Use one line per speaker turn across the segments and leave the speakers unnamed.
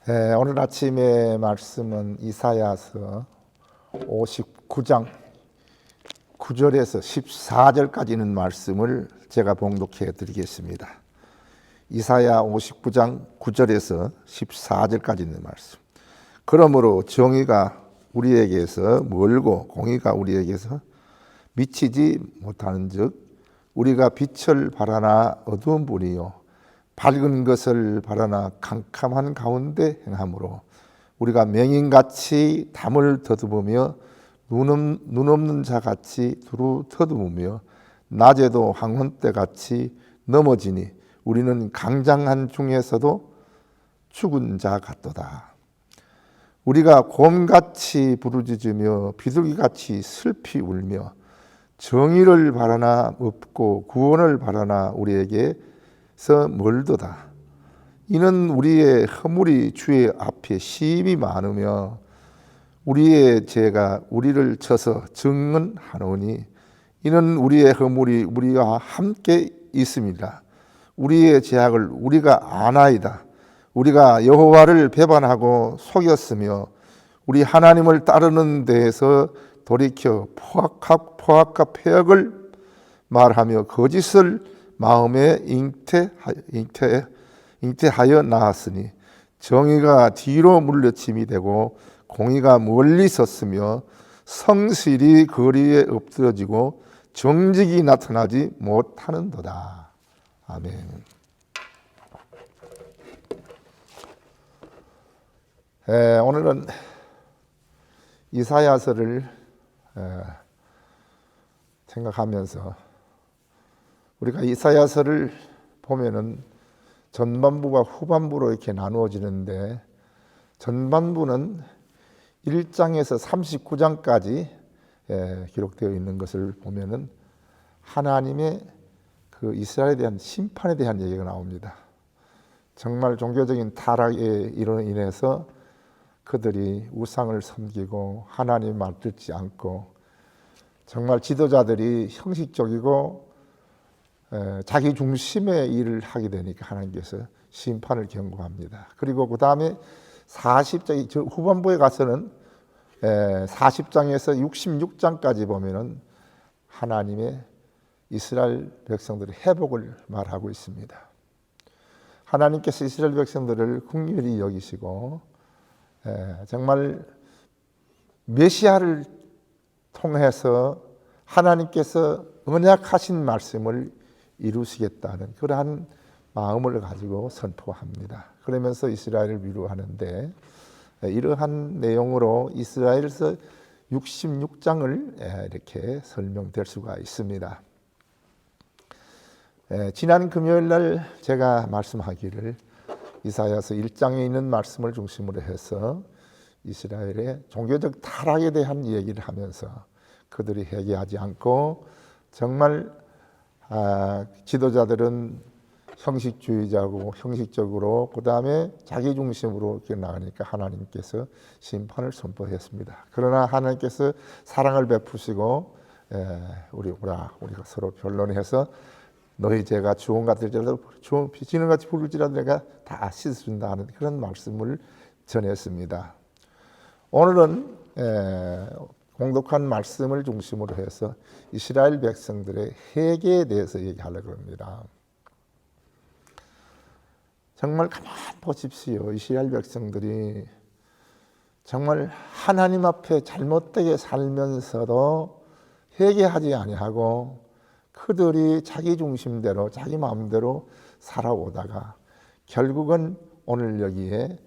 오늘 아침의 말씀은 이사야서 59장 9절에서 14절까지 있는 말씀을 제가 봉독해 드리겠습니다. 이사야 59장 9절에서 14절까지 있는 말씀. 그러므로 정의가 우리에게서 멀고 공의가 우리에게서 미치지 못하는 즉 우리가 빛을 바라나 어두운 분이요 밝은 것을 바라나 캄캄한 가운데 행함으로 우리가 맹인같이 담을 더듬으며 눈 없는 자같이 두루 더듬으며 낮에도 황혼때같이 넘어지니 우리는 강장한 중에서도 죽은 자 같도다. 우리가 곰같이 부르짖으며 비둘기같이 슬피 울며 정의를 바라나 없고 구원을 바라나 우리에게서 멀도다. 이는 우리의 허물이 주의 앞에 심히 많으며 우리의 죄가 우리를 쳐서 증언하노니 이는 우리의 허물이 우리와 함께 있습니다. 우리의 죄악을 우리가 아나이다. 우리가 여호와를 배반하고 속였으며 우리 하나님을 따르는 데에서 돌이켜 포악과 폐역을 말하며 거짓을 마음에 잉태하여 나았으니 정의가 뒤로 물려침이 되고 공의가 멀리 섰으며 성실이 거리에 엎드러지고 정직이 나타나지 못하는도다. 아멘. 오늘은 이사야서를 생각하면서 우리가 이사야서를 보면은 전반부와 후반부로 이렇게 나누어지는데 전반부는 1장에서 39장까지 기록되어 있는 것을 보면은 하나님의 그 이스라엘에 대한 심판에 대한 얘기가 나옵니다. 정말 종교적인 타락에 인해서 그들이 우상을 섬기고 하나님 말 듣지 않고 정말 지도자들이 형식적이고 자기 중심의 일을 하게 되니까 하나님께서 심판을 경고합니다. 그리고 그 다음에 40장 후반부에 가서는 40장에서 66장까지 보면은 하나님의 이스라엘 백성들의 회복을 말하고 있습니다. 하나님께서 이스라엘 백성들을 긍휼히 여기시고 정말 메시아를 통해서 하나님께서 언약하신 말씀을 이루시겠다는 그러한 마음을 가지고 선포합니다. 그러면서 이스라엘을 위로하는데 이러한 내용으로 이스라엘서 66장을 이렇게 설명될 수가 있습니다. 지난 금요일 날 제가 말씀하기를 이사야서 1장에 있는 말씀을 중심으로 해서 이스라엘의 종교적 타락에 대한 얘기를 하면서 그들이 회개하지 않고 정말 지도자들은 형식주의자고 형식적으로 그 다음에 자기 중심으로 이렇게 나가니까 하나님께서 심판을 선포했습니다. 그러나 하나님께서 사랑을 베푸시고 우리가 서로 변론해서 너희 죄가 주홍 같을지라도 진홍같이 붉을지라도 내가 다 씻어준다 하는 그런 말씀을 전했습니다. 오늘은 공독한 말씀을 중심으로 해서 이스라엘 백성들의 회개에 대해서 얘기하려고 합니다. 정말 가만히 보십시오. 이스라엘 백성들이 정말 하나님 앞에 잘못되게 살면서도 회개하지 아니하고 그들이 자기 중심대로 자기 마음대로 살아오다가 결국은 오늘 여기에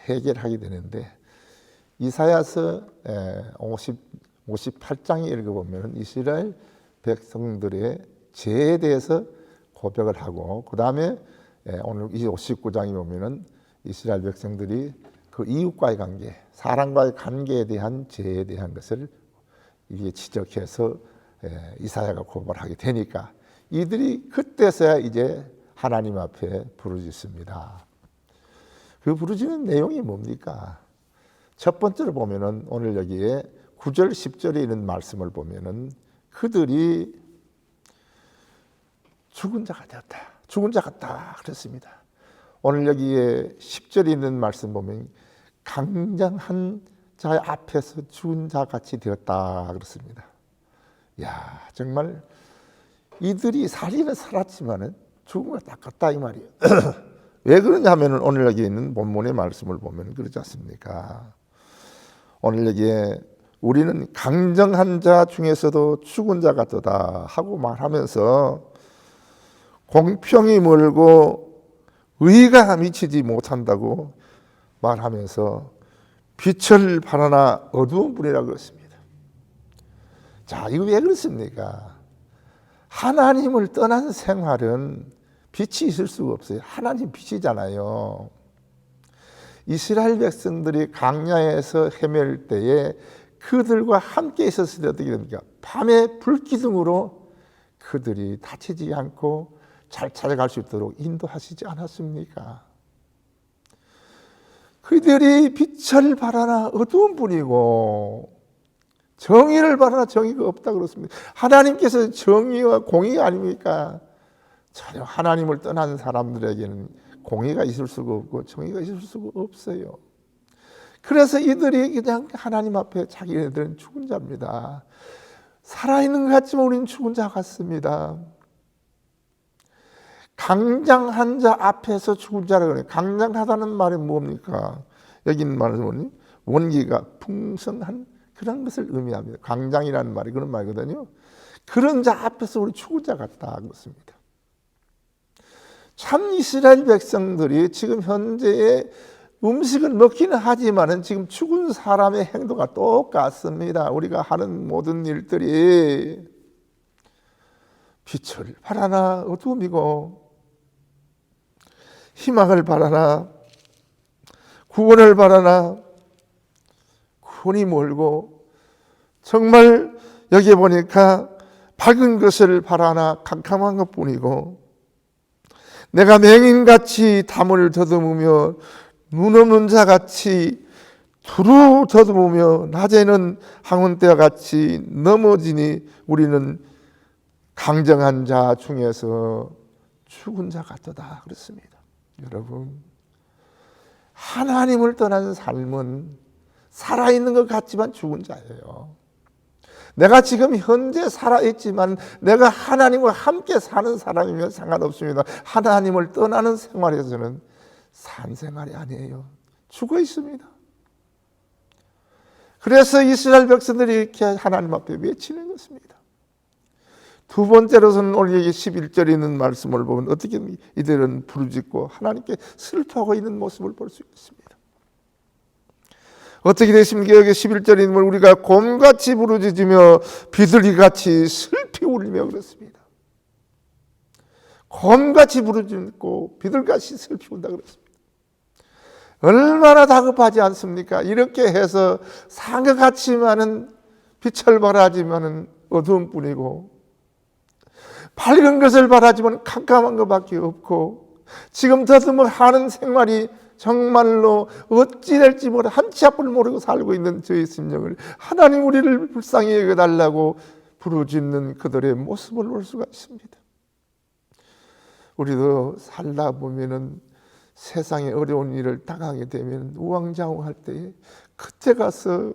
회개를 하게 되는데 이사야서 58장에 읽어보면 이스라엘 백성들의 죄에 대해서 고백을 하고 그 다음에 오늘 59장에 보면 이스라엘 백성들이 그 이웃과의 관계, 사람과의 관계에 대한 죄에 대한 것을 이게 지적해서 이사야가 고발하게 되니까 이들이 그때서야 이제 하나님 앞에 부르짖습니다. 그 부르짖는 내용이 뭡니까? 첫 번째로 보면은 오늘 여기에 9절 10절에 있는 말씀을 보면은 그들이 죽은 자가 되었다. 죽은 자 같다 그랬습니다. 오늘 여기에 10절에 있는 말씀 보면 강장한 자 앞에서 죽은 자 같이 되었다 그렇습니다. 야, 정말 이들이 살기는 살았지만은 죽음과 똑같다 이 말이에요. 왜 그러냐면은 오늘 여기 있는 본문의 말씀을 보면 그렇지 않습니까? 오늘 여기에 우리는 강정한 자 중에서도 죽은 자 같다 하고 말하면서 공평이 멀고 의가 미치지 못한다고 말하면서 빛을 발하나 어두운 분이라고 그랬습니다. 자, 이거 왜 그렇습니까? 하나님을 떠난 생활은 빛이 있을 수가 없어요. 하나님 빛이잖아요. 이스라엘 백성들이 광야에서 헤맬 때에 그들과 함께 있었을 때 어떻게 됩니까? 밤에 불기둥으로 그들이 다치지 않고 잘 찾아갈 수 있도록 인도하시지 않았습니까? 그들이 빛을 발하나 어두운 분이고 정의를 바라나 정의가 없다 그렇습니다. 하나님께서 정의와 공의가 아닙니까? 전혀 하나님을 떠난 사람들에게는 공의가 있을 수가 없고 정의가 있을 수가 없어요. 그래서 이들이 그냥 하나님 앞에 자기네들은 죽은 자입니다. 살아있는 것 같지만 우리는 죽은 자 같습니다. 강장한 자 앞에서 죽은 자라고 해요. 강장하다는 말이 뭡니까? 여기 있는 말은 뭐니? 원기가 풍성한 그런 것을 의미합니다. 강장이라는 말이 그런 말이거든요. 그런 자 앞에서 우리 죽은 자 같다 그렇습니다. 참 이스라엘 백성들이 지금 현재의 음식을 먹기는 하지만은 지금 죽은 사람의 행동과 똑같습니다. 우리가 하는 모든 일들이 빛을 바라나 어두움이고 희망을 바라나 구원을 바라나 구원이 멀고 정말 여기 보니까 밝은 것을 바라나 캄캄한 것뿐이고 내가 맹인같이 담을 더듬으며 눈 없는 자같이 두루 더듬으며 낮에는 항원대와 같이 넘어지니 우리는 강정한 자 중에서 죽은 자 같도다 그렇습니다. 여러분, 하나님을 떠난 삶은 살아있는 것 같지만 죽은 자예요. 내가 지금 현재 살아있지만 내가 하나님과 함께 사는 사람이면 상관없습니다. 하나님을 떠나는 생활에서는 산 생활이 아니에요. 죽어 있습니다. 그래서 이스라엘 백성들이 이렇게 하나님 앞에 외치는 것입니다. 두 번째로서는 오늘 여기 11절에 있는 말씀을 보면 어떻게 이들은 부르짖고 하나님께 슬퍼하고 있는 모습을 볼 수 있습니다. 어떻게 되십니까? 여기 11절에 있는 걸 우리가 곰같이 부르짖으며 비둘기같이 슬피 울며 그렇습니다. 곰같이 부르짖고 비둘기같이 슬피 울다 그렇습니다. 얼마나 다급하지 않습니까? 이렇게 해서 산 것 같지만은 빛을 발하지만은 어두운 뿐이고 밝은 것을 바라지만 캄캄한 것밖에 없고 지금 더듬어 하는 생활이 정말로 어찌 될지 모르 한치 앞을 모르고 살고 있는 저희 심령을 하나님 우리를 불쌍히 여겨달라고 부르짖는 그들의 모습을 볼 수가 있습니다. 우리도 살다 보면은 세상에 어려운 일을 당하게 되면 우왕좌왕할 때에 그때 가서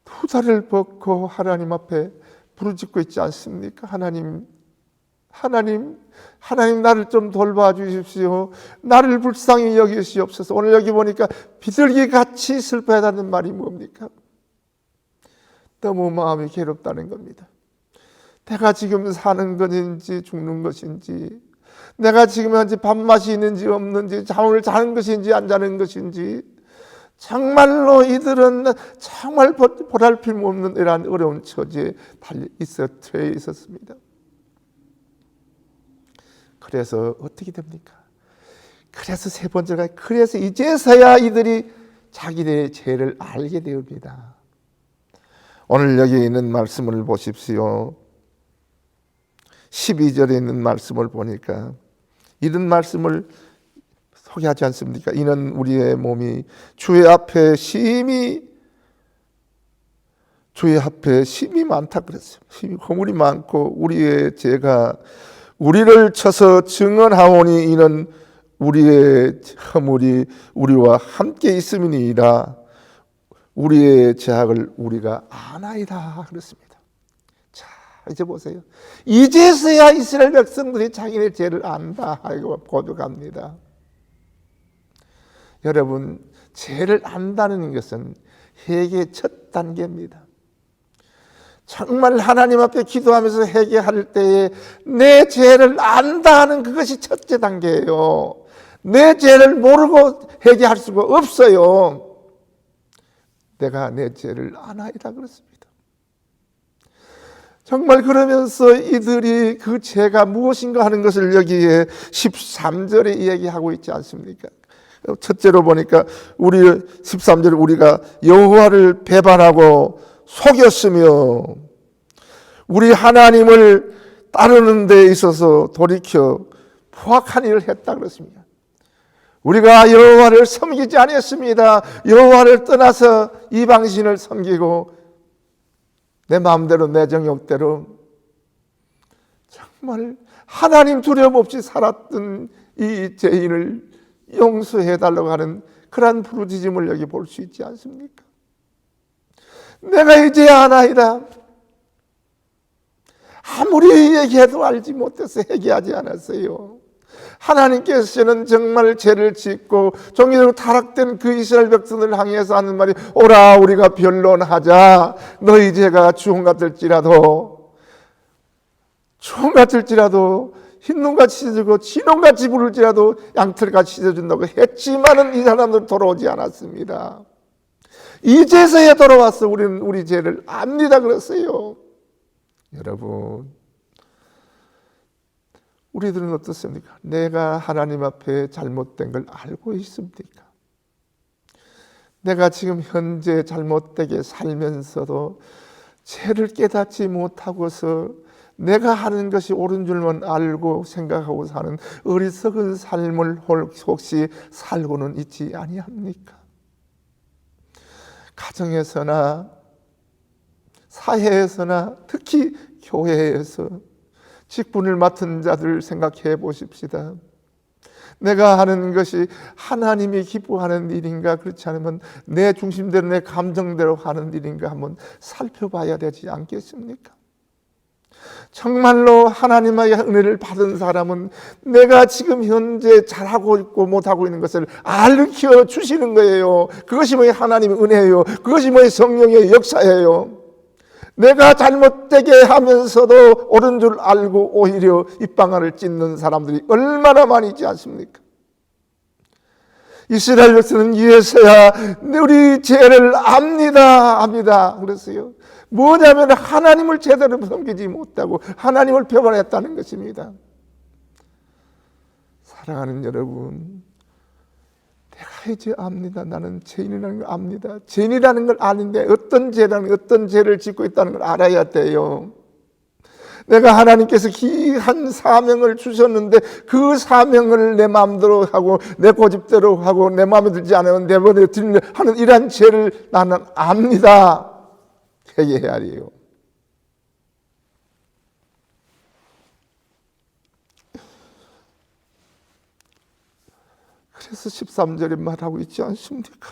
두 다리를 뻗고 하나님 앞에 부르짖고 있지 않습니까? 하나님 나를 좀 돌봐 주십시오. 나를 불쌍히 여기시옵소서. 오늘 여기 보니까 비둘기같이 슬퍼하다는 말이 뭡니까? 너무 마음이 괴롭다는 겁니다. 내가 지금 사는 것인지 죽는 것인지 내가 지금 현재 밥맛이 있는지 없는지 잠을 자는 것인지 안 자는 것인지 정말로 이들은 정말 보살핌 없는 이러한 어려운 처지에 처해 있었습니다. 그래서 어떻게 됩니까? 그래서 세 번째가 그래서 이제서야 이들이 자기들의 죄를 알게 되옵니다. 오늘 여기 있는 말씀을 보십시오. 12절에 있는 말씀을 보니까 이런 말씀을 소개하지 않습니까? 이는 우리의 몸이 주의 앞에 심히 많다 그랬어요. 심히 허물이 많고 우리의 죄가 우리를 쳐서 증언하오니 이는 우리의 허물이 우리와 함께 있음이니이다. 우리의 죄악을 우리가 아나이다 그렇습니다. 자, 이제 보세요. 이제서야 이스라엘 백성들이 자기네 죄를 안다 하고 고백합니다. 여러분, 죄를 안다는 것은 회개의 첫 단계입니다. 정말 하나님 앞에 기도하면서 회개할 때에 내 죄를 안다 하는 그것이 첫째 단계예요. 내 죄를 모르고 회개할 수가 없어요. 내가 내 죄를 아나이다 그렇습니다. 정말 그러면서 이들이 그 죄가 무엇인가 하는 것을 여기에 13절에 이야기하고 있지 않습니까? 첫째로 보니까 우리 13절 우리가 여호와를 배반하고 속였으며 우리 하나님을 따르는 데 있어서 돌이켜 포악한 일을 했다 그렇습니다. 우리가 여호와를 섬기지 않았습니다. 여호와를 떠나서 이방신을 섬기고 내 마음대로 내 정욕대로 정말 하나님 두려움 없이 살았던 이 죄인을 용서해달라고 하는 그러한 부르짖음을 여기 볼 수 있지 않습니까? 내가 이제 아나이다. 아무리 얘기해도 알지 못해서 회개하지 않았어요. 하나님께서는 정말 죄를 짓고 정의대로 타락된 그 이스라엘 백성들을 향해서 하는 말이 오라 우리가 변론하자. 너희 죄가 주홍 같을지라도 흰눈같이 찢어지고 진홍같이 부를지라도 양털같이 찢어준다고 했지만은 이 사람들 돌아오지 않았습니다. 이제서야 돌아와서 우리는 우리 죄를 압니다 그랬어요. 여러분, 우리들은 어떻습니까? 내가 하나님 앞에 잘못된 걸 알고 있습니까? 내가 지금 현재 잘못되게 살면서도 죄를 깨닫지 못하고서 내가 하는 것이 옳은 줄만 알고 생각하고 사는 어리석은 삶을 혹시 살고는 있지 아니합니까? 가정에서나 사회에서나 특히 교회에서 직분을 맡은 자들 생각해 보십시다. 내가 하는 것이 하나님이 기뻐하는 일인가 그렇지 않으면 내 중심대로 내 감정대로 하는 일인가 한번 살펴봐야 되지 않겠습니까? 정말로 하나님의 은혜를 받은 사람은 내가 지금 현재 잘하고 있고 못하고 있는 것을 알려 주시는 거예요. 그것이 뭐의 하나님의 은혜예요. 그것이 뭐의 성령의 역사예요. 내가 잘못되게 하면서도 옳은 줄 알고 오히려 입방아를 찢는 사람들이 얼마나 많이 있지 않습니까? 이스라엘 백성은 이에서야 우리 죄를 압니다. 그랬어요. 뭐냐면 하나님을 제대로 섬기지 못하고 하나님을 배반했다는 것입니다. 사랑하는 여러분, 내가 이제 압니다. 나는 죄인이라는 걸 압니다. 죄인이라는 걸 아는데 어떤 죄를 짓고 있다는 걸 알아야 돼요. 내가 하나님께서 귀한 사명을 주셨는데 그 사명을 내 마음대로 하고 내 고집대로 하고 내 마음에 들지 않으면 내버려 두는 하는 이러한 죄를 나는 압니다. 회개해야 해요. 그래서 13절에 말하고 있지 않습니까?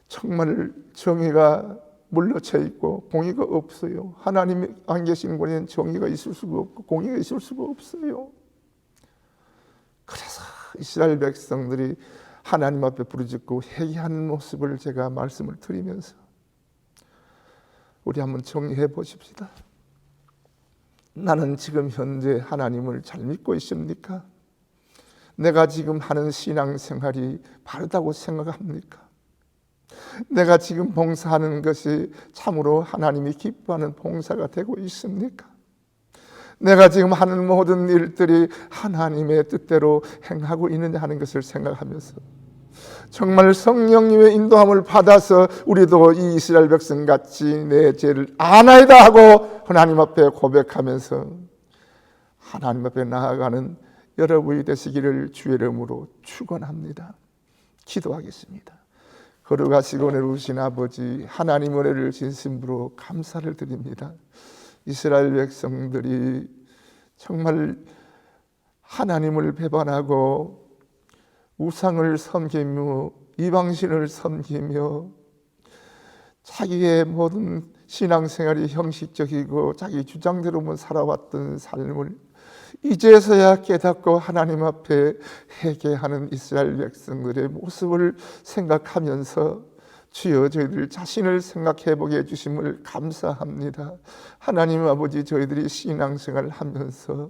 정말 정의가 물러쳐 있고 공의가 없어요. 하나님이 안 계시는 곳에는 정의가 있을 수가 없고 공의가 있을 수가 없어요. 그래서 이스라엘 백성들이 하나님 앞에 부르짖고 회개하는 모습을 제가 말씀을 드리면서 우리 한번 정리해 보십시다. 나는 지금 현재 하나님을 잘 믿고 있습니까? 내가 지금 하는 신앙생활이 바르다고 생각합니까? 내가 지금 봉사하는 것이 참으로 하나님이 기뻐하는 봉사가 되고 있습니까? 내가 지금 하는 모든 일들이 하나님의 뜻대로 행하고 있느냐 하는 것을 생각하면서 정말 성령님의 인도함을 받아서 우리도 이 이스라엘 백성같이 내 죄를 아나이다 하고 하나님 앞에 고백하면서 하나님 앞에 나아가는 여러분이 되시기를 주의 이름으로 축원합니다. 기도하겠습니다. 거룩하시고 내려오신 아버지, 하나님 은혜를 진심으로 감사를 드립니다. 이스라엘 백성들이 정말 하나님을 배반하고 우상을 섬기며 이방신을 섬기며 자기의 모든 신앙생활이 형식적이고 자기 주장대로만 살아왔던 삶을 이제서야 깨닫고 하나님 앞에 회개하는 이스라엘 백성들의 모습을 생각하면서 주여 저희들 자신을 생각해 보게 해주심을 감사합니다. 하나님 아버지, 저희들이 신앙생활을 하면서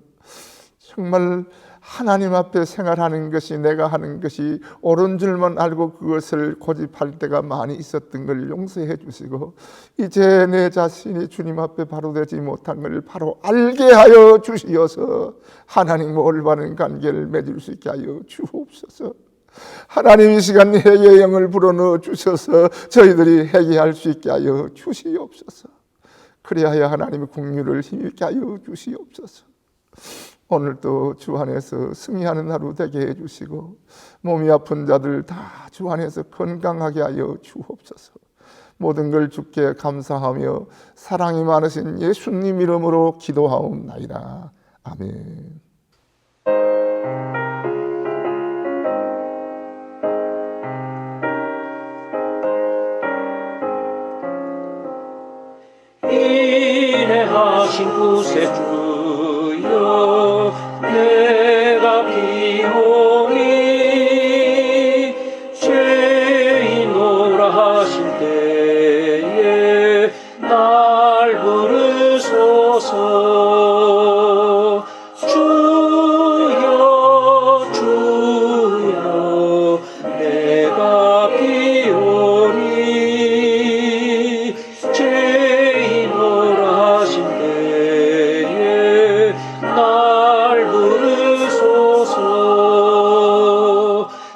정말 하나님 앞에 생활하는 것이, 내가 하는 것이 옳은 줄만 알고 그것을 고집할 때가 많이 있었던 걸 용서해 주시고, 이제 내 자신이 주님 앞에 바로 되지 못한 걸 바로 알게 하여 주시어서 하나님 올바른 관계를 맺을 수 있게 하여 주옵소서. 하나님 이 시간 회개의 영을 불어넣어 주셔서 저희들이 회개할 수 있게 하여 주시옵소서. 그리하여 하나님의 긍휼을 힘있게 하여 주시옵소서. 오늘도 주 안에서 승리하는 하루 되게 해주시고, 몸이 아픈 자들 다 주 안에서 건강하게 하여 주옵소서. 모든 걸 주께 감사하며 사랑이 많으신 예수님 이름으로 기도하옵나이다. 아멘.
인내하신 구세주여, 내가 비오니 죄인노라 하실 때에 날 부르소서. 주여 주여, 내가 비오니 죄인노라 하실 때에 날 부르소서.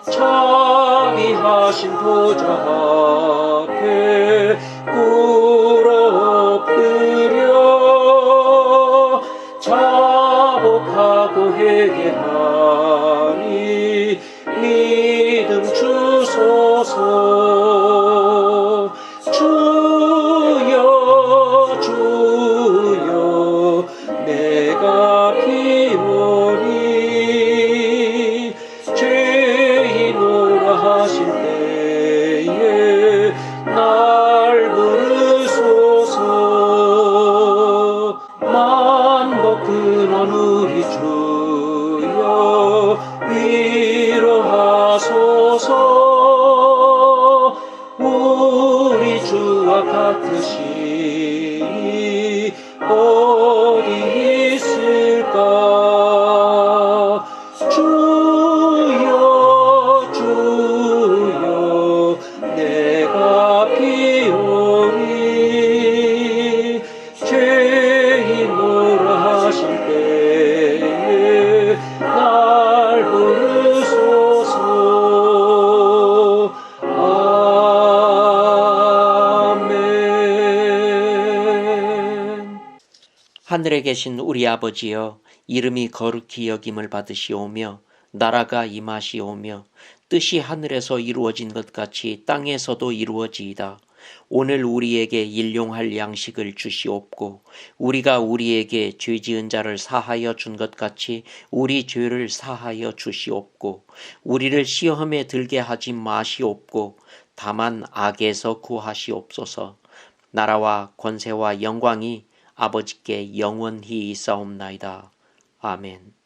자비하신 보좌 앞에 꿇어 엎드려 자복하고 회개하니 믿음 주소서. 주여 주여, 내가 비오니 죄인노라 하실 때에 날 부르소서. 만복 근원 우리 주여, 위로하소서. 우리 주와 같으시니 어디 있을까. 주여 주여, 내가 비오니 죄인노라 하실 때에 날 부르소서. 아멘.
하늘에 계신 우리 아버지여, 이름이 거룩히 여김을 받으시오며 나라가 임하시오며 뜻이 하늘에서 이루어진 것 같이 땅에서도 이루어지이다. 오늘 우리에게 일용할 양식을 주시옵고, 우리가 우리에게 죄 지은 자를 사하여 준 것 같이 우리 죄를 사하여 주시옵고, 우리를 시험에 들게 하지 마시옵고 다만 악에서 구하시옵소서. 나라와 권세와 영광이 아버지께 영원히 있사옵나이다. 아멘.